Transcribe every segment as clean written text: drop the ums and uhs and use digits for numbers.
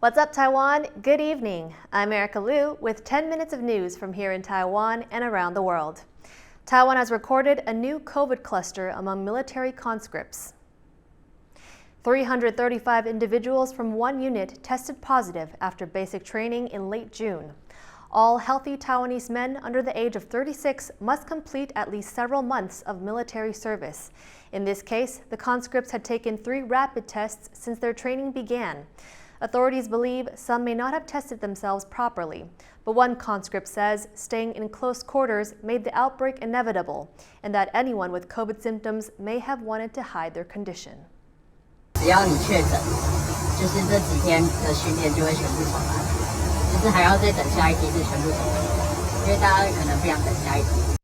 What's up, Taiwan? Good evening. I'm Erika Liu with 10 minutes of news from here in Taiwan and around the world. Taiwan has recorded a new COVID cluster among military conscripts. 335 individuals from one unit tested positive after basic training in late June. All healthy Taiwanese men under the age of 36 must complete at least several months of military service. In this case, the conscripts had taken 3 rapid tests since their training began. Authorities believe some may not have tested themselves properly, but one conscript says staying in close quarters made the outbreak inevitable and that anyone with COVID symptoms may have wanted to hide their condition. 只要你确诊，就是这几天的训练就会全部重来，就是还要再等下一批是全部重来，因为大家可能不想等下一批。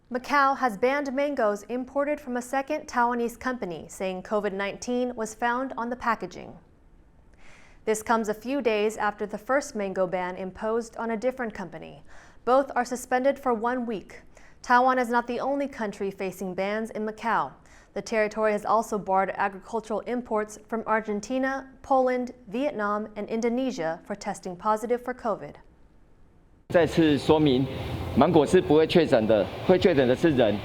Macao has banned mangoes imported from a second Taiwanese company, saying COVID-19 was found on the packaging. This comes a few days after the first mango ban imposed on a different company. Both are suspended for 1 week. Taiwan is not the only country facing bans in Macau. The territory has also barred agricultural imports from Argentina, Poland, Vietnam, and Indonesia for testing positive for COVID. 再次说明，芒果是不会确诊的，会确诊的是人。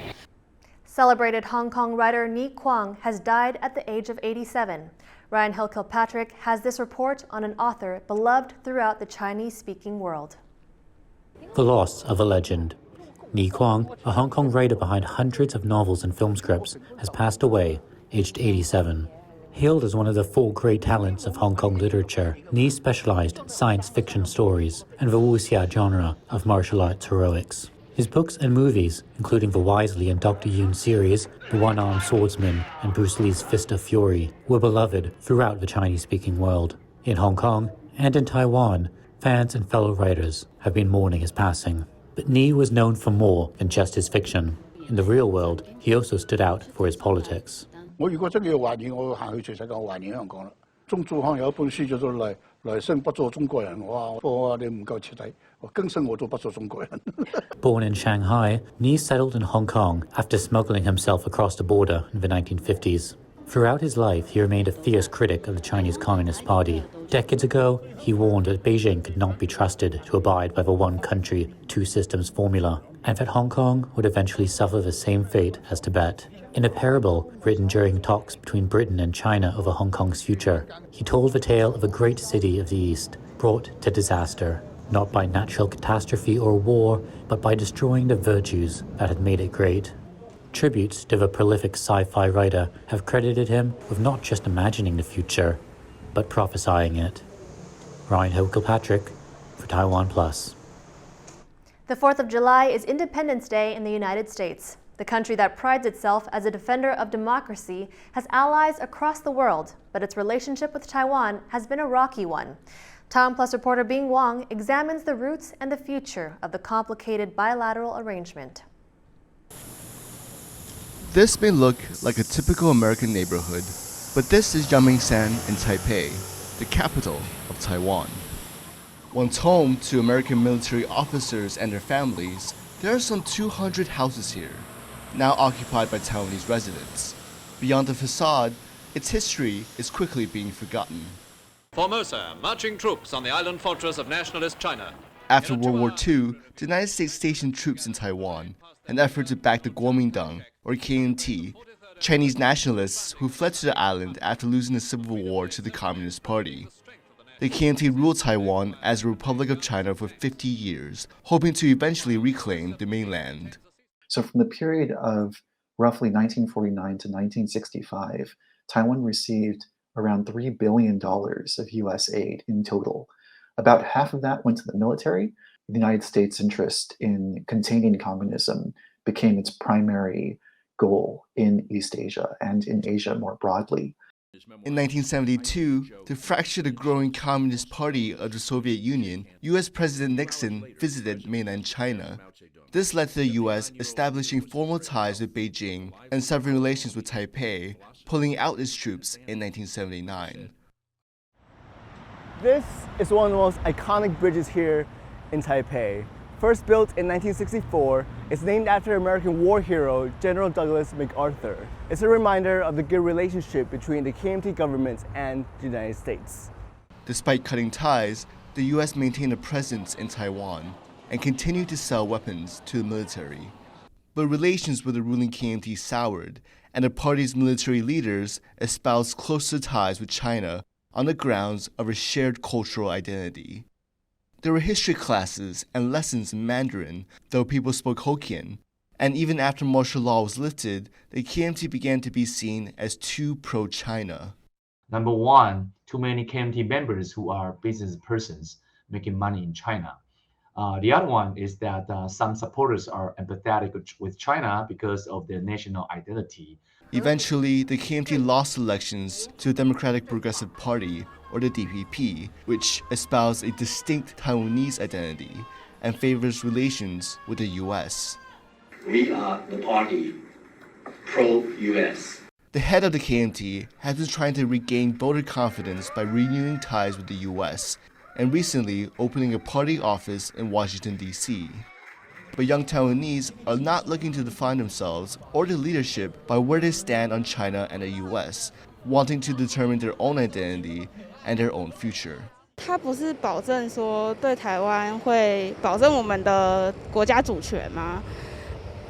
Celebrated Hong Kong writer Kuang has died at the age of 87. Ryan Kilpatrick has this report on an author beloved throughout the Chinese-speaking world. The loss of a legend. Kuang, a Hong Kong writer behind hundreds of novels and film scripts, has passed away, aged 87. Hailed as one of the 4 great talents of Hong Kong literature, specialized in science fiction stories and the wuxia genre of martial arts heroics. His books and movies, including the Wisely and Dr. Yoon series, The One-Armed Swordsman, and Bruce Lee's Fist of Fury, were beloved throughout the Chinese-speaking world. In Hong Kong and in Taiwan, fans and fellow writers have been mourning his passing. But was known for more than just his fiction. In the real world, he also stood out for his politics. 我如果真嘅要懷念，我行去全世界懷念香港啦。中祖康有一本書叫做來生不做中國人，我話你唔夠徹底，我今生我都不做中國人。Born in Shanghai, settled in Hong Kong after smuggling himself across the border in the 1950s. Throughout his life, he remained a fierce critic of the Chinese Communist Party. Decades ago, he warned that Beijing could not be trusted to abide by the one country, two systems formula, and that Hong Kong would eventually suffer the same fate as Tibet. In a parable written during talks between Britain and China over Hong Kong's future, he told the tale of a great city of the East brought to disaster, not by natural catastrophe or war, but by destroying the virtues that had made it great. Tributes to the prolific sci-fi writer have credited him with not just imagining the future, but prophesying it. Ryan Kilpatrick for TaiwanPlus. The 4th of July is Independence Day in the United States. The country that prides itself as a defender of democracy has allies across the world, but its relationship with Taiwan has been a rocky one. TaiwanPlus reporter Bing Wang examines the roots and the future of the complicated bilateral arrangement. This may look like a typical American neighborhood, but this is Yangmingshan in Taipei, the capital of Taiwan. Once home to American military officers and their families, there are some 200 houses here, now occupied by Taiwanese residents. Beyond the facade, its history is quickly being forgotten. Formosa, marching troops on the island fortress of nationalist China. After World War II, the United States stationed troops in Taiwan, an effort to back the Kuomintang, or KMT, Chinese nationalists who fled to the island after losing the Civil War to the Communist Party. The KMT ruled Taiwan as a Republic of China for 50 years, hoping to eventually reclaim the mainland. So from the period of roughly 1949 to 1965, Taiwan received around $3 billion of US aid in total. About half of that went to the military. The United States' interest in containing communism became its primary goal in East Asia and in Asia more broadly. In 1972, to fracture the growing Communist Party of the Soviet Union, US President Nixon visited mainland China. This led to the US establishing formal ties with Beijing and severing relations with Taipei, pulling out its troops in 1979. This is one of the most iconic bridges here in Taipei. First built in 1964, it's named after American war hero General Douglas MacArthur. It's a reminder of the good relationship between the KMT government and the United States. Despite cutting ties, the U.S. maintained a presence in Taiwan and continued to sell weapons to the military. But relations with the ruling KMT soured, and the party's military leaders espoused closer ties with China on the grounds of a shared cultural identity. There were history classes and lessons in Mandarin, though people spoke Hokkien, and even after martial law was lifted, the KMT began to be seen as too pro-China. Number one, too many KMT members who are business persons making money in China. The other one is that some supporters are empathetic with China because of their national identity. Eventually, the KMT lost elections to the Democratic Progressive Party, or the DPP, which espoused a distinct Taiwanese identity and favors relations with the U.S. We are the party pro-U.S. The head of the KMT has been trying to regain voter confidence by renewing ties with the U.S. and recently opening a party office in Washington, D.C. But young Taiwanese are not looking to define themselves or their leadership by where they stand on China and the U.S., wanting to determine their own identity and their own future. 他不是保证说对台湾会保证我们的国家主权吗？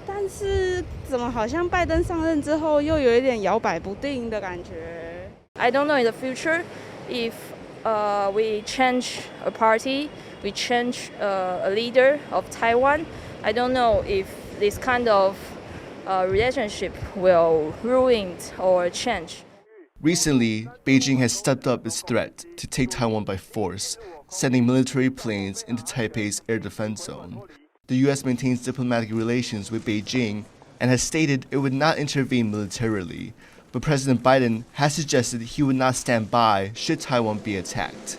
但是怎么好像拜登上任之后又有一点摇摆不定的感觉。I don't know in the future if we change a party, we change a leader of Taiwan. I don't know if this kind of relationship will ruin or change. Recently, Beijing has stepped up its threat to take Taiwan by force, sending military planes into Taipei's air defense zone. The U.S. maintains diplomatic relations with Beijing and has stated it would not intervene militarily, but President Biden has suggested he would not stand by should Taiwan be attacked.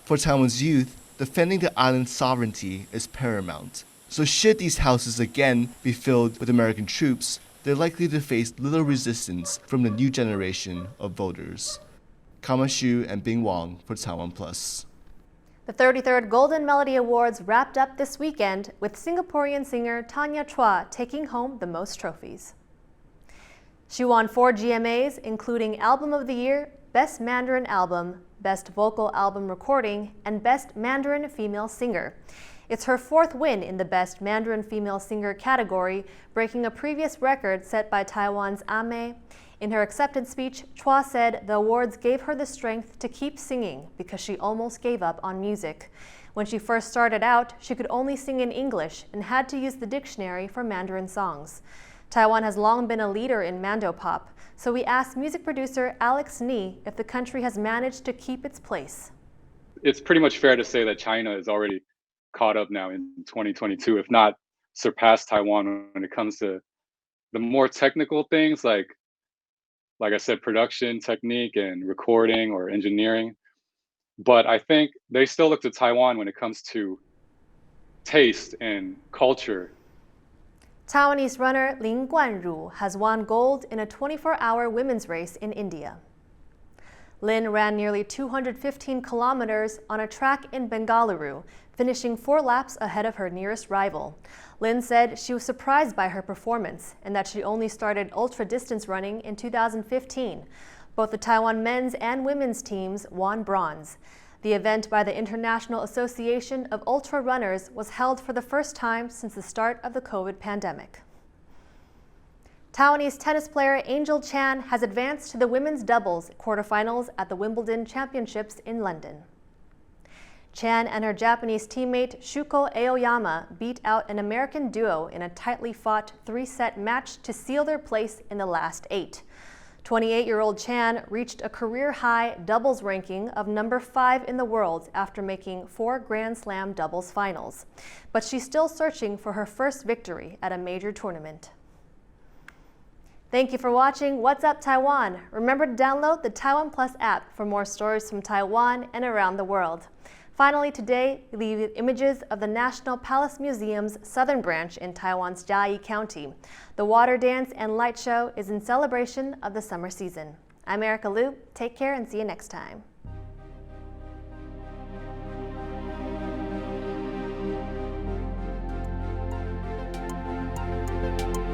For Taiwan's youth, defending the island's sovereignty is paramount. So should these houses again be filled with American troops, they're likely to face little resistance from the new generation of voters. Kama Xu and Bing Wang for TaiwanPlus. The 33rd Golden Melody Awards wrapped up this weekend with Singaporean singer Tanya Chua taking home the most trophies. She won 4 GMAs, including Album of the Year, Best Mandarin Album, Best Vocal Album Recording, and Best Mandarin Female Singer. It's her 4th win in the Best Mandarin Female Singer category, breaking a previous record set by Taiwan's Ame. In her acceptance speech, Chua said the awards gave her the strength to keep singing because she almost gave up on music. When she first started out, she could only sing in English and had to use the dictionary for Mandarin songs. Taiwan has long been a leader in Mandopop, so we asked music producer Alex Ni if the country has managed to keep its place. It's pretty much fair to say that China is already caught up now in 2022, if not surpassed Taiwan when it comes to the more technical things like I said, production, technique, and recording or engineering. But I think they still look to Taiwan when it comes to taste and culture. Taiwanese runner Lin Guanru has won gold in a 24-hour women's race in India. Lin ran nearly 215 kilometers on a track in Bengaluru, finishing 4 laps ahead of her nearest rival. Lin said she was surprised by her performance and that she only started ultra-distance running in 2015. Both the Taiwan men's and women's teams won bronze. The event by the International Association of Ultra Runners was held for the first time since the start of the COVID pandemic. Taiwanese tennis player Angel Chan has advanced to the women's doubles quarterfinals at the Wimbledon Championships in London. Chan and her Japanese teammate Shuko Aoyama beat out an American duo in a tightly fought 3-set match to seal their place in the last 8. 28-year-old Chan reached a career-high doubles ranking of number 5 in the world after making 4 Grand Slam doubles finals. But she's still searching for her first victory at a major tournament. Thank you for watching What's Up Taiwan. Remember to download the TaiwanPlus app for more stories from Taiwan and around the world. Finally today, we leave with images of the National Palace Museum's southern branch in Taiwan's Jiayi County. The water dance and light show is in celebration of the summer season. I'm Erika Liu. Take care and see you next time.